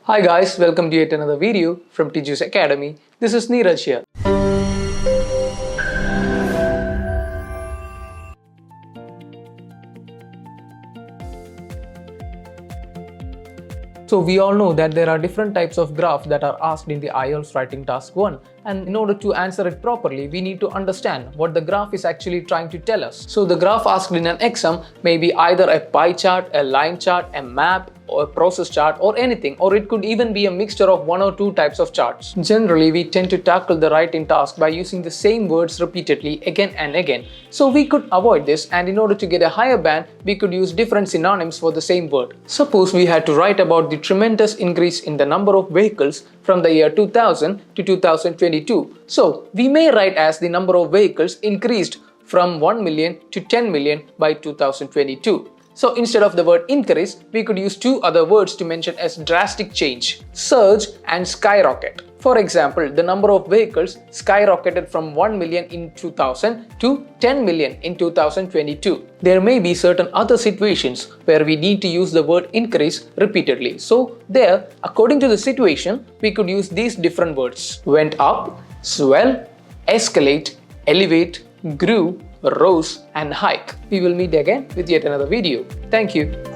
Hi guys, welcome to yet another video from Teachers Academy. This is Neeraj here. So we all know that there are different types of graphs that are asked in the IELTS writing task 1, and in order to answer it properly we need to understand what the graph is actually trying to tell us. So the graph asked in an exam may be either a pie chart, a line chart, a map, or a process chart, or anything, or it could even be a mixture of one or two types of charts. Generally we tend to tackle the writing task by using the same words repeatedly again and again. So we could avoid this, and in order to get a higher band we could use different synonyms for the same word. Suppose we had to write about the tremendous increase in the number of vehicles from the year 2000 to 2022. So we may write as the number of vehicles increased from 1 million to 10 million by 2022. So instead of the word increase, we could use two other words to mention as drastic change: surge and skyrocket. For example, the number of vehicles skyrocketed from 1 million in 2000 to 10 million in 2022. There may be certain other situations where we need to use the word increase repeatedly. So there, according to the situation, we could use these different words: went up, swell, escalate, elevate, grew, rose, and hike. We will meet again with yet another video. Thank you.